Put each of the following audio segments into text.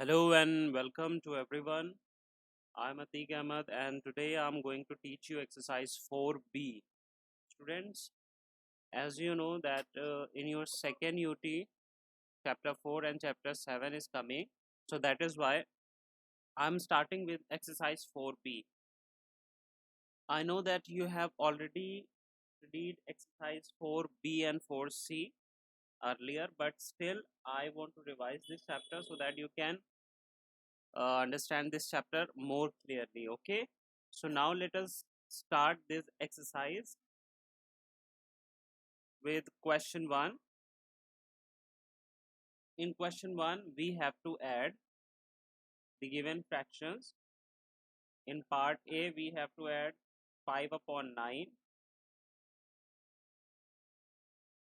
Hello and welcome to everyone. I'm Atiq Ahmed and today I'm going to teach you exercise 4B. Students, as you know that in your second UT, chapter 4 and chapter 7 is coming. So that is why I'm starting with exercise 4B. I know that you have already read exercise 4B and 4C earlier, but still I want to revise this chapter so that you can understand this chapter more clearly. Okay, so now let us start this exercise with question 1. In question 1 we have to add the given fractions. In part A we have to add 5 upon 9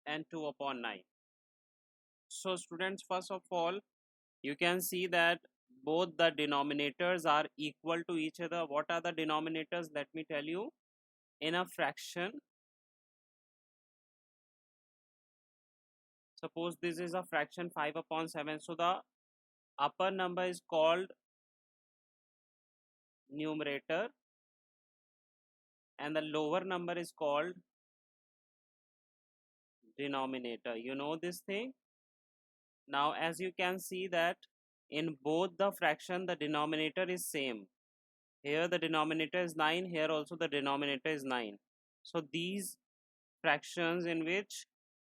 and 2 upon 9. So students, first of all, you can see that both the denominators are equal to each other. What are the denominators? Let me tell you. In a fraction, suppose this is a fraction 5 upon 7, so the upper number is called numerator and the lower number is called denominator. You know this thing. Now as you can see that in both the fraction the denominator is same. Here the denominator is 9, here also the denominator is 9. So these fractions in which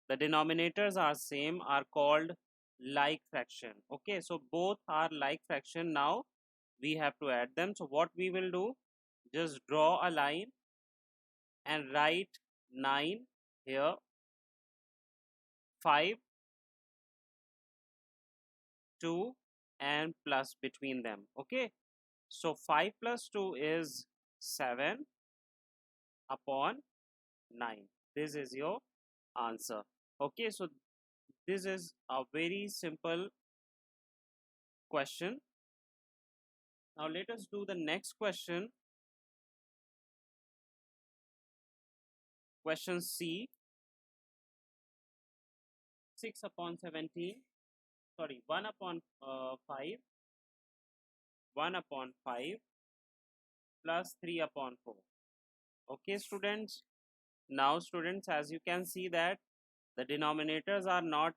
the denominators are same are called like fraction. Okay, so both are like fraction. Now we have to add them. So what we will do, just draw a line and write 9 here, 5, 2 and plus between them. Okay, so 5 plus 2 is 7 upon 9. This is your answer. Okay, so this is a very simple question. Now let us do the next question. Question C. 6 upon 17, sorry, 1 upon 5, 1 upon 5 plus 3 upon 4. Okay students, now students, as you can see that the denominators are not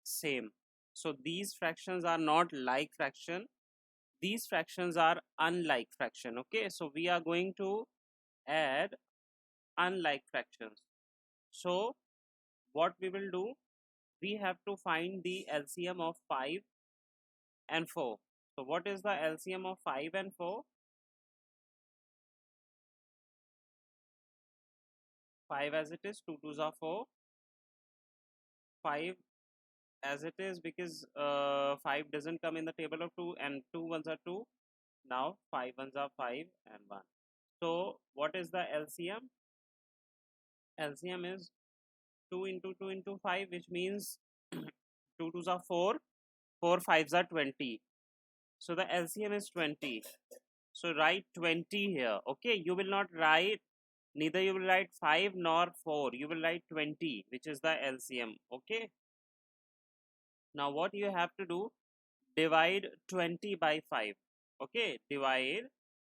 same, so these fractions are not like fraction, these fractions are unlike fraction. Okay, so we are going to add unlike fractions. So what we will do, we have to find the LCM of 5 and 4. So what is the LCM of 5 and 4? 5 as it is, 2 twos are 4, 5 as it is because 5 doesn't come in the table of 2 and 2 ones are 2. Now 5 ones are 5 and 1. So what is the LCM? LCM is 2 into 2 into 5, which means 2 twos are 4, 4 fives are 20. So the LCM is 20. So write 20 here. Okay, you will not write, neither you will write 5 nor 4, you will write 20, which is the LCM. Okay, now what you have to do, divide 20 by 5. Okay, divide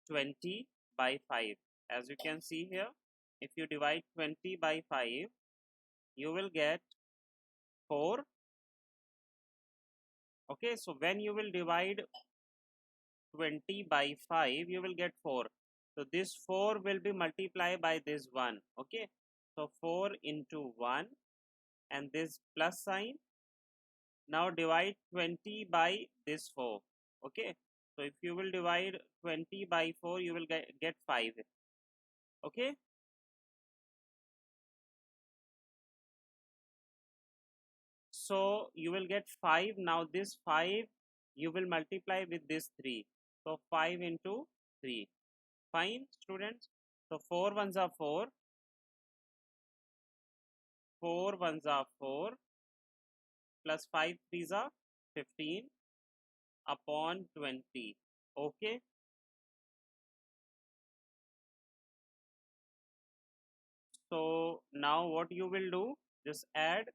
20 by 5. As you can see here, if you divide 20 by 5, you will get 4. Okay, so when you will divide 20 by 5, you will get 4. So this 4 will be multiplied by this 1. Okay, so 4 into 1 and this plus sign. Now divide 20 by this 4. Okay, so if you will divide 20 by 4, you will get 5. Okay, so you will get 5. Now this 5 you will multiply with this 3. So 5 into 3. Fine students. So 4 ones are 4, 4 ones are 4 plus 5 threes are 15 upon 20. Okay, so now what you will do, just add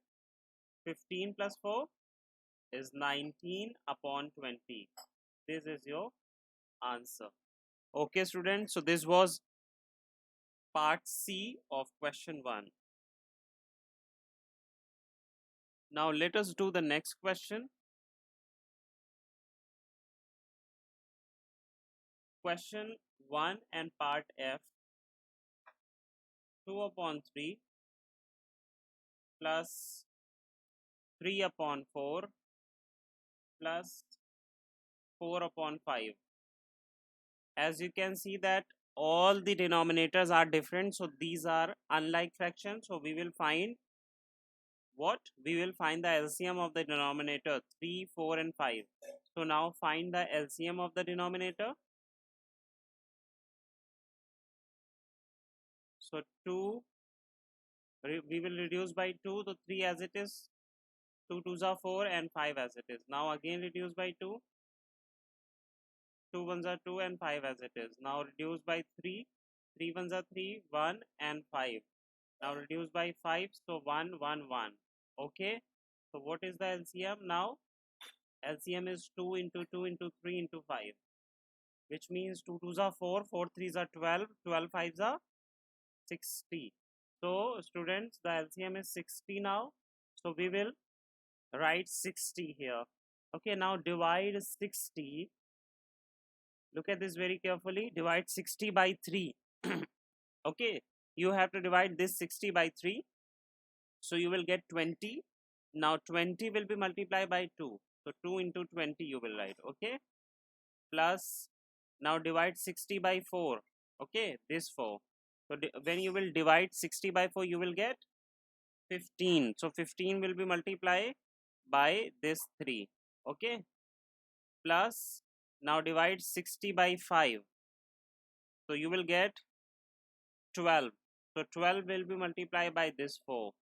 15 plus 4, is 19 upon 20. This is your answer. Okay, students. So this was part C of question 1. Now let us do the next question. Question 1 and part F. 2 upon 3 plus 3 upon 4 plus 4 upon 5. As you can see that all the denominators are different, so these are unlike fractions. So we will find what? We will find the LCM of the denominator 3, 4 and 5. So now find the LCM of the denominator. So 2, we will reduce by 2, so 3 as it is, 2 2s are 4 and 5 as it is. Now again reduce by 2, 2 1s are 2 and 5 as it is. Now reduce by 3, 3 1s are 3, 1 and 5. Now reduce by 5, so 1 1 1. Okay, so what is the LCM now? LCM is 2 into 2 into 3 into 5, which means 2 2s are 4, 4 3s are 12, 12 5s are 60. So students, the LCM is 60 now. So we will write 60 here. Okay, now divide 60. Look at this very carefully. Divide 60 by 3. Okay, you have to divide this 60 by 3. So you will get 20. Now 20 will be multiplied by 2. So 2 into 20 you will write. Okay, plus now divide 60 by 4. Okay, this 4. So when you will divide 60 by 4, you will get 15. So 15 will be multiplied by this 3. Okay, plus now divide 60 by 5. So you will get 12. So 12 will be multiplied by this 4.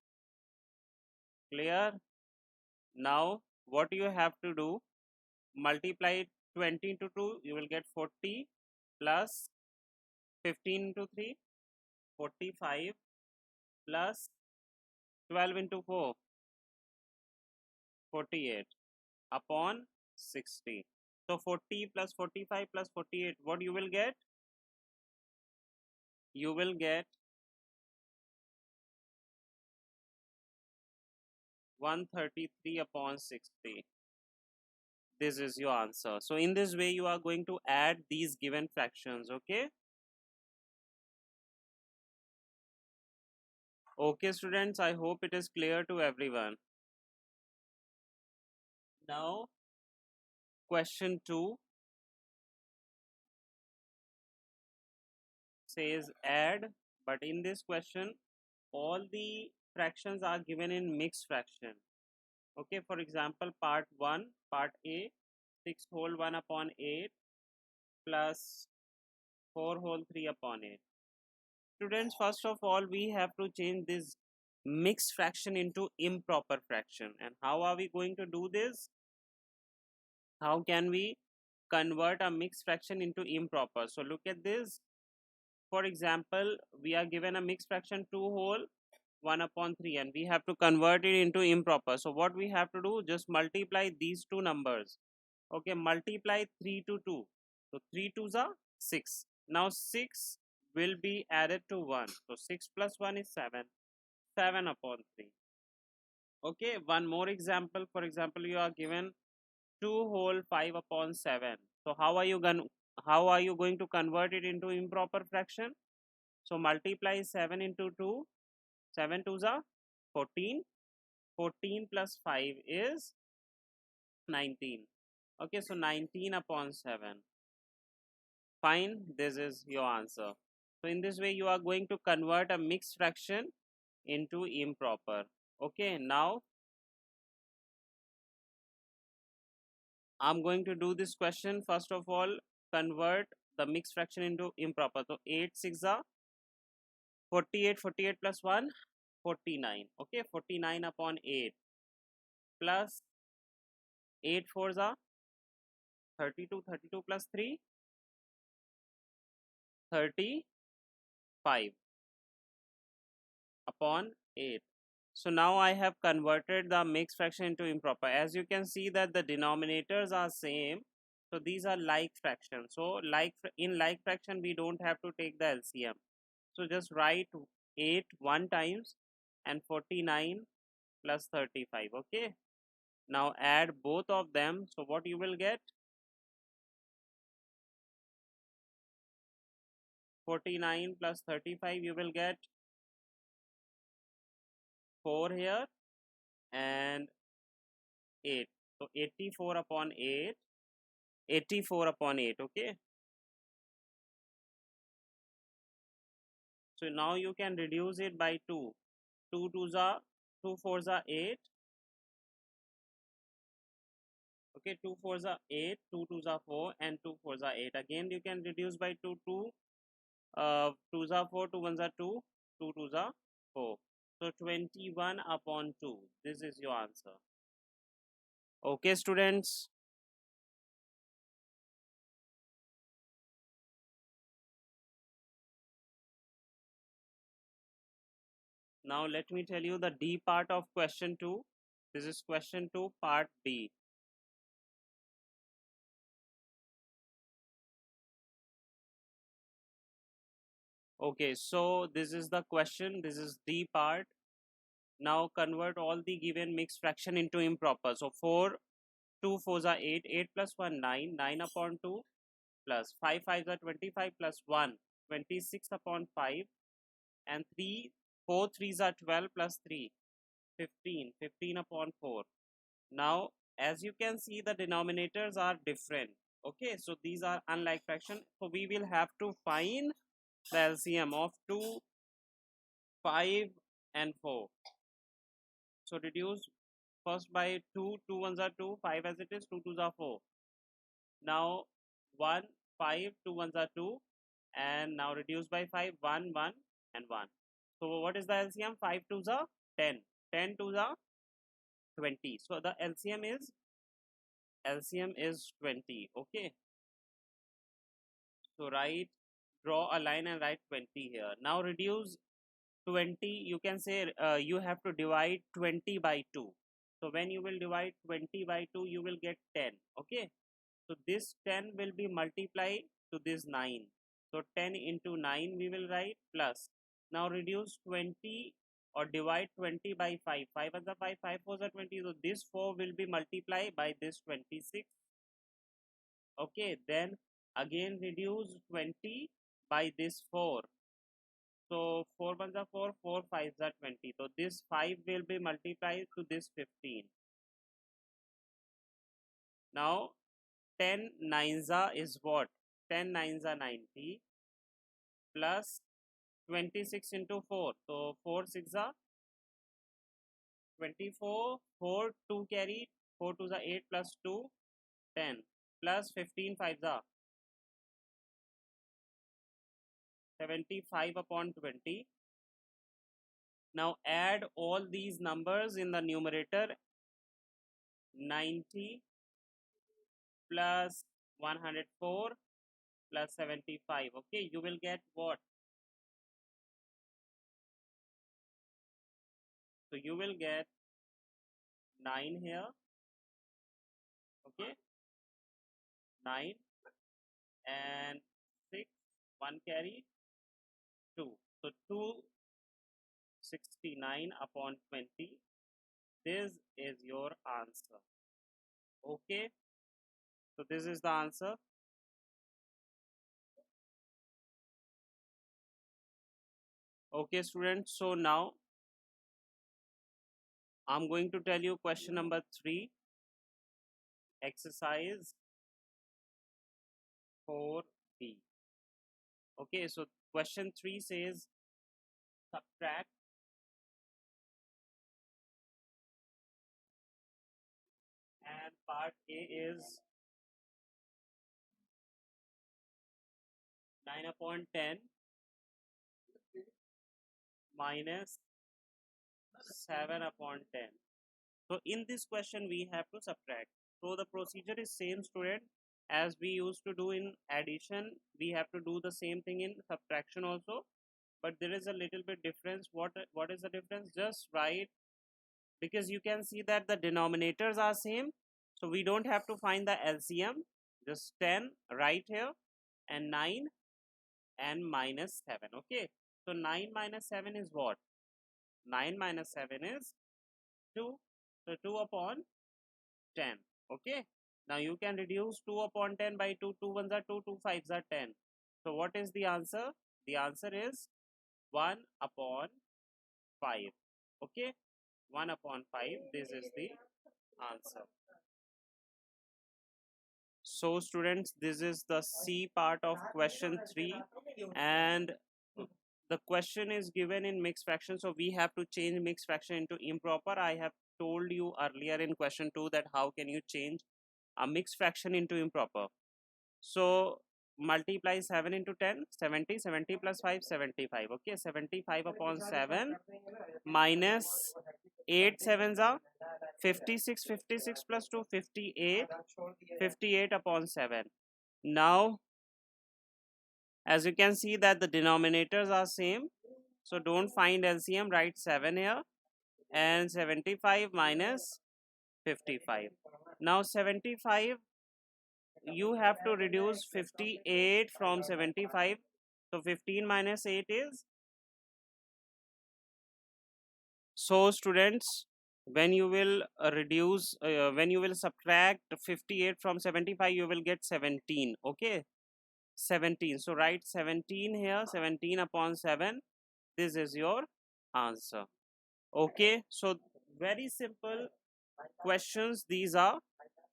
Clear? Now what you have to do? Multiply 20 into 2, you will get 40 plus 15 into 3, 45 plus 12 into 4, 48 upon 60. So 40 plus 45 plus 48, what you will get? You will get 133 upon 60. This is your answer. So in this way you are going to add these given fractions. Okay. Okay students, I hope it is clear to everyone. Now question 2 says add, but in this question all the fractions are given in mixed fraction. Okay, for example, part 1, part A, 6 whole 1 upon 8 plus 4 whole 3 upon 8. Students, first of all, we have to change this mixed fraction into improper fraction. And how are we going to do this? How can we convert a mixed fraction into improper? So look at this. For example, we are given a mixed fraction 2 whole 1 upon 3 and we have to convert it into improper. So what we have to do? Just multiply these two numbers. Okay, multiply 3 to 2. So 3 2s are 6. Now 6 will be added to 1. So 6 plus 1 is 7. 7 upon 3. Okay, one more example. For example, you are given 2 whole 5 upon 7. So how are you going to convert it into improper fraction? So multiply 7 into 2. 7 2s are 14. 14 plus 5 is 19. Okay, so 19 upon 7. Fine, this is your answer. So in this way you are going to convert a mixed fraction into improper. Okay, now I'm going to do this question. First of all, convert the mixed fraction into improper. So 8 6 are 48, 48 plus 1, 49. Okay, 49 upon 8 plus 8 4s are 32, 32 plus 3, 35 upon 8. So now I have converted the mixed fraction into improper. As you can see that the denominators are same. So these are like fractions. So in like fraction, we don't have to take the LCM. So just write 8 one times and 49 plus 35. Okay. Now add both of them. So what you will get? 49 plus 35, you will get 4 here and 8. So 84 upon 8. 84 upon 8. Okay. So now you can reduce it by 2. 2 2s are 2 4s are 8. Okay, 2 4s are 8, 2 2s are 4, and 2 4s are 8. Again, you can reduce by 2 2. 2s are 4, 2 1s are 2, 2 2s are 4. So 21 upon 2. This is your answer. Okay, students. Now let me tell you the D part of question 2. This is question 2, part D. Okay, so this is the question. This is D part. Now convert all the given mixed fraction into improper. So 4, 2 4s are 8, 8 plus 1 9, 9 upon 2 plus 5 5s are 25 plus 1, 26 upon 5, and 3 4 3s are 12 plus 3, 15, 15 upon 4. Now as you can see the denominators are different. Okay, so these are unlike fraction. So we will have to find the LCM of 2, 5 and 4. So reduce first by 2, 2 ones are 2, 5 as it is, 2 twos are 4. Now 1, 5, 2 ones are 2, and now reduce by 5, 1, 1 and 1. So what is the LCM? 5 twos are 10, 10 twos are 20. So the LCM is 20. Okay. So draw a line and write 20 here. Now reduce 20, you can say you have to divide 20 by 2. So when you will divide 20 by 2, you will get 10. Okay. So this 10 will be multiplied to this 9. So 10 into 9 we will write plus. Now reduce 20 or divide 20 by 5. 5 as a 5, 5 4s are 20. So this 4 will be multiplied by this 26. Okay, then again reduce 20 by this 4. So 4 ones are 4, 4 5s are 20. So this 5 will be multiplied to this 15. Now 10 nines are is what? 10 nines are 90 plus 26 into 4. So 4 6 are 24, 4 2 carry, 4 2s are 8 plus 2, 10 plus 15 5s are 75 upon 20. Now add all these numbers in the numerator. 90 plus 104 plus 75. Okay, you will get what? So you will get 9 here. Okay, 9 and 6, 1 carry 2. So 269 upon 20. This is your answer. Okay, so this is the answer. Okay, students, so now I'm going to tell you question number 3, exercise 4B. Okay, so question 3 says subtract and part A is 9 upon 10 minus 7 upon 10. So in this question we have to subtract. So the procedure is same, student, as we used to do in addition. We have to do the same thing in subtraction also, but there is a little bit difference. What is the difference? Just write because you can see that the denominators are same, so we don't have to find the LCM. Just 10 right here, and 9 and minus 7. Okay, so 9 minus 7 is what? 9 minus 7 is 2. So 2 upon 10. Okay, now you can reduce 2 upon 10 by 2. 2 ones are 2, 2 fives are 10. So what is the answer? The answer is 1 upon 5. Okay, 1 upon 5. This is the answer. So students, this is the C part of question 3, and the question is given in mixed fraction, so we have to change mixed fraction into improper. I have told you earlier in question 2 that how can you change a mixed fraction into improper. So multiply 7 into 10, 70, 70 plus 5, 75. Okay, 75 upon 7 minus 8 sevens are 56, 56 plus 2, 58, 58 upon 7. Now, as you can see that the denominators are same, so don't find LCM, write 7 here, and 75 minus 55. Now 75, you have to reduce 58 from 75, so 15 minus 8 is, so students, when you will when you will subtract 58 from 75, you will get 17. Okay, 17, so write 17 here, 17 upon 7. This is your answer. Okay, so very simple questions these are.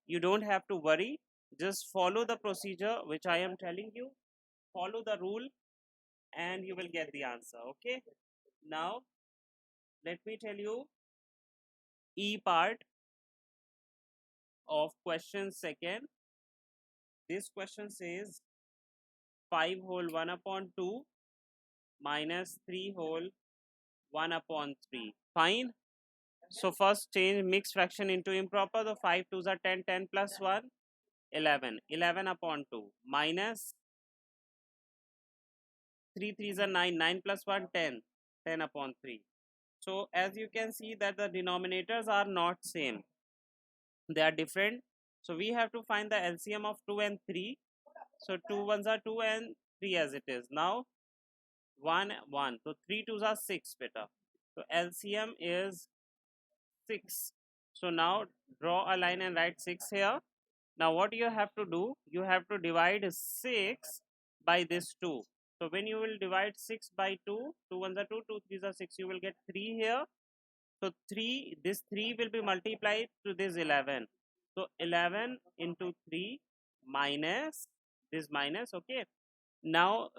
You don't have to worry, just follow the procedure which I am telling you, follow the rule, and you will get the answer. Okay, now let me tell you E part of question second. This question says 5 whole 1 upon 2 minus 3 whole 1 upon 3. Fine. So first change mixed fraction into improper. The 5 2s are 10, 10 plus 1, 11, 11 upon 2 minus 3 3s are 9, 9 plus 1, 10, 10 upon 3. So as you can see that the denominators are not same, they are different. So we have to find the LCM of 2 and 3. So 2 ones are 2 and 3 as it is. Now 1 1, so 3 2s are 6 beta. So LCM is 6. So now draw a line and write 6 here. Now what you have to do, you have to divide 6 by this 2. So when you will divide 6 by 2, 2 ones are 2, 2 3s are 6, you will get 3 here. So 3, this 3 will be multiplied to this 11. So 11 into 3 minus this minus. Okay, now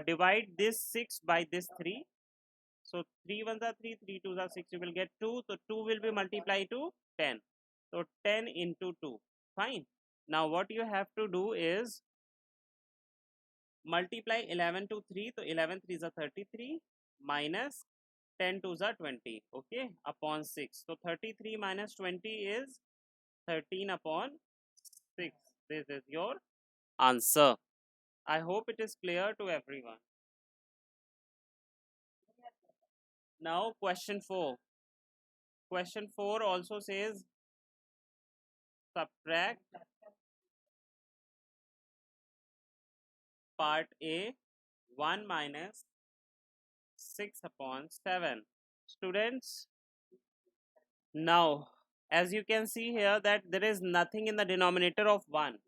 divide this 6 by this 3. So 3 ones are 3, 3 2s are 6, you will get 2. So 2 will be multiplied to 10. So 10 into 2. Fine. Now what you have to do is multiply 11 to 3. So 11 3s are 33 minus 10 2s are 20. Okay, upon 6. So 33 minus 20 is 13 upon 6. This is your answer. I hope it is clear to everyone. Now question 4. Question 4 also says subtract part A 1 minus 6 upon 7. Students, now as you can see here that there is nothing in the denominator of 1.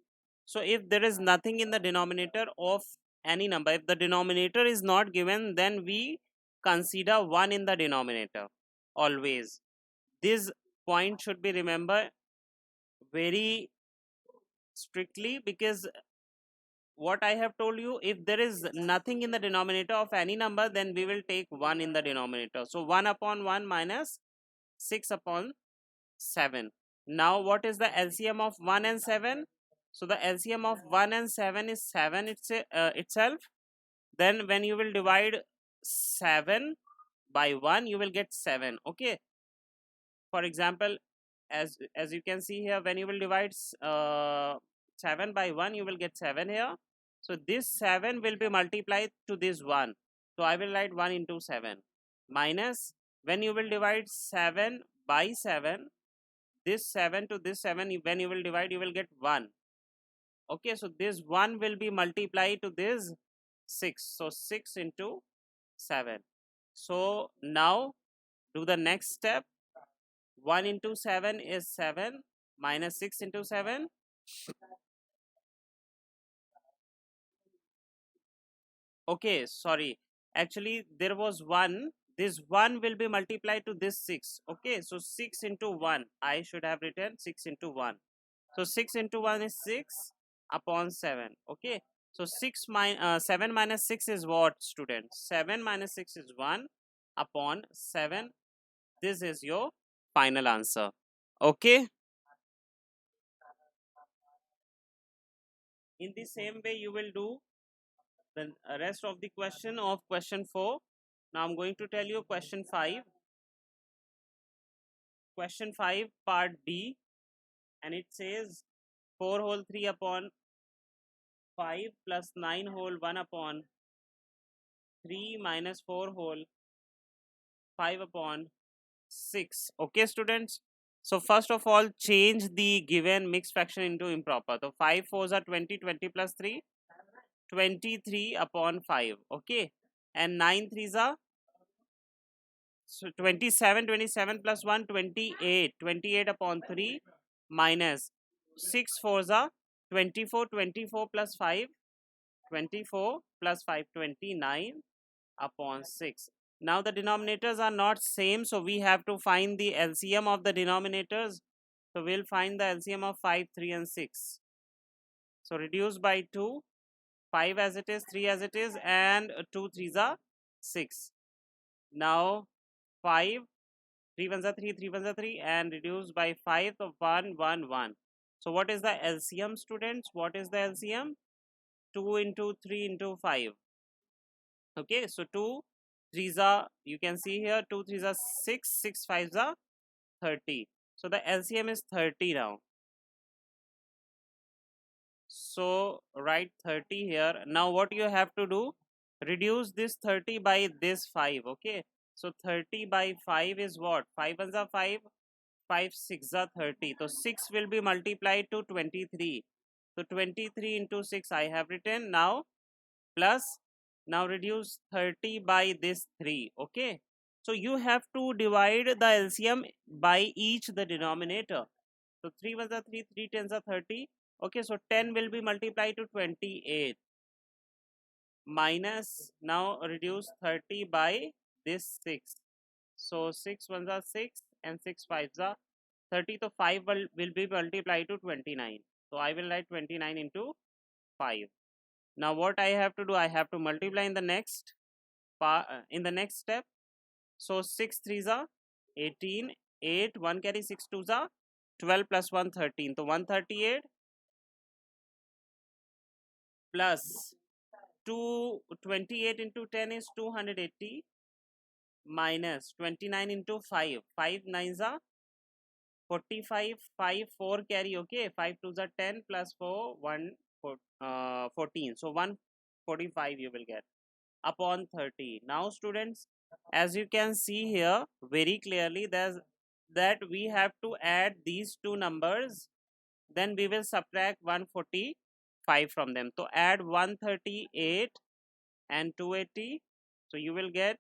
So if there is nothing in the denominator of any number, if the denominator is not given, then we consider 1 in the denominator always. This point should be remembered very strictly, because what I have told you, if there is nothing in the denominator of any number, then we will take 1 in the denominator. So 1 upon 1 minus 6 upon 7. Now what is the LCM of 1 and 7? So the LCM of 1 and 7 is 7 itself. Then when you will divide 7 by 1, you will get 7. Okay, for example, as you can see here, when you will divide 7 by 1, you will get 7 here. So this 7 will be multiplied to this 1. So I will write 1 into 7 minus, when you will divide 7 by 7, this 7 to this 7, when you will divide, you will get 1. Okay, so this 1 will be multiplied to this 6. So 6 into 7. So now do the next step. 1 into 7 is 7 minus 6 into 7. Okay, sorry. Actually, there was 1. This 1 will be multiplied to this 6. Okay, so 6 into 1. I should have written 6 into 1. So 6 into 1 is 6 upon 7. Okay, so 7 minus 6 is what, students? 7 minus 6 is 1 upon 7. This is your final answer. Okay, in the same way you will do the rest of the question of question 4. Now I'm going to tell you question 5. Question 5 part B, and it says 4 whole 3 upon 5 plus 9 whole 1 upon 3 minus 4 whole 5 upon 6. Okay, students. So first of all, change the given mixed fraction into improper. So 5 fours are 20, 20 plus 3, 23 upon 5. Okay, and 9 threes are, so 27, 27 plus 1, 28, 28 upon 3 minus 6 fours are 24, 24 plus 5, 24 plus 5, 29 upon 6. Now the denominators are not same, so we have to find the LCM of the denominators. So we'll find the LCM of 5, 3 and 6. So reduce by 2, 5 as it is, 3 as it is, and 2 threes are 6. Now 5, 3 ones are 3, 3 ones are 3, and reduce by 5, so 1, 1, 1. So what is the LCM, students? What is the LCM? 2 into 3 into 5. Okay, so 2 threes are, you can see here, 2 threes are 6, 6 fives are 30. So the LCM is 30 now. So write 30 here. Now what you have to do, reduce this 30 by this 5. Okay, so 30 by 5 is what? 5 ones are 5, 5 6 are 30. So 6 will be multiplied to 23. So 23 into 6 I have written. Now plus, now reduce 30 by this 3. Okay, so you have to divide the LCM by each the denominator. So 3 ones are 3, 3 tens are 30. Okay, so 10 will be multiplied to 28 minus, now reduce 30 by this 6. So 6 ones are 6 and 6 fives are 30. So 5 will be multiplied to 29. So I will write 29 into 5. Now what I have to do, I have to multiply in the next step. So 6 threes are 18, 8, 1 carry 6 twos are 12 plus 1 13. So 138 plus 228 into 10 is 280 minus 29 into 5. 5 nines are 45, 5 4 carry. Okay, 5 twos are 10 plus 4 1 14. So 145 you will get upon 30. Now students, as you can see here very clearly, there's that we have to add these two numbers, then we will subtract 145 from them. So add 138 and 280. So you will get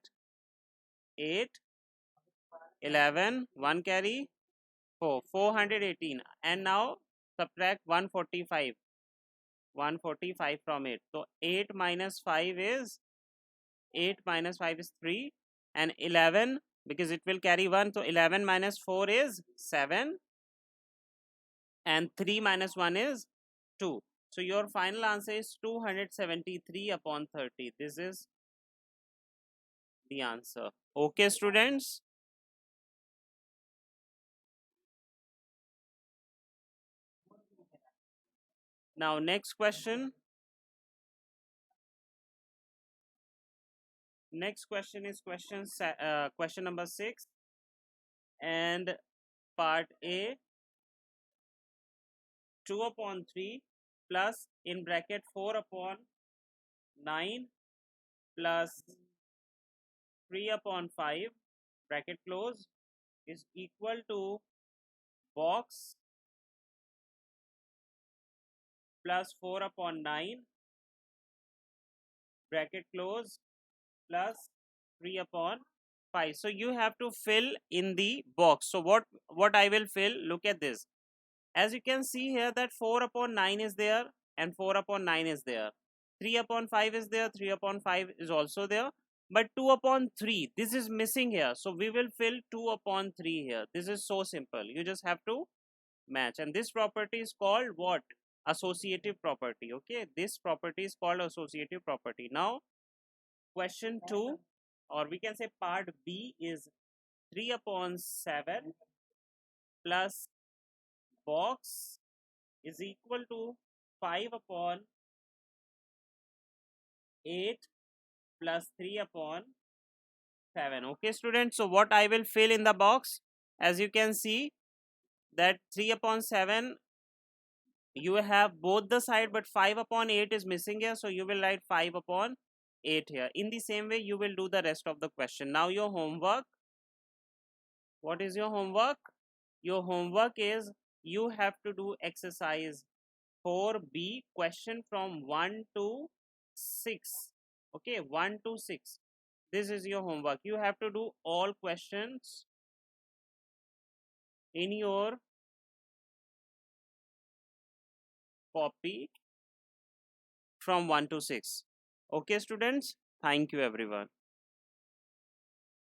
8, 11, 1 carry 4, 418, and now subtract 145 from it. So 8 minus 5 is 3, and 11, because it will carry 1, so 11 minus 4 is 7, and 3 minus 1 is 2. So your final answer is 273 upon 30. This is the answer. Okay, students. Now next question. Next question is question number 6, and part A, 2 upon 3 plus in bracket 4 upon 9 plus 3 upon 5 bracket close is equal to box plus 4 upon 9 bracket close plus 3 upon 5. So you have to fill in the box. So what I will fill, look at this. As you can see here that 4 upon 9 is there and 4 upon 9 is there. 3 upon 5 is there, 3 upon 5 is also there. But 2 upon 3, this is missing here. So we will fill 2 upon 3 here. This is so simple. You just have to match. And this property is called what? Associative property. Okay, this property is called associative property. Now question 2, or we can say part B, is 3 upon 7 plus box is equal to 5 upon 8 plus 3 upon 7. Okay students, so what I will fill in the box, as you can see that 3 upon 7 you have both the side, but 5 upon 8 is missing here, so you will write 5 upon 8 here. In the same way you will do the rest of the question. Now your homework, what is your homework? Your homework is you have to do exercise 4B, question from 1 to 6. Okay, 1 to 6. This is your homework. You have to do all questions in your copy from 1 to 6. Okay students, thank you everyone.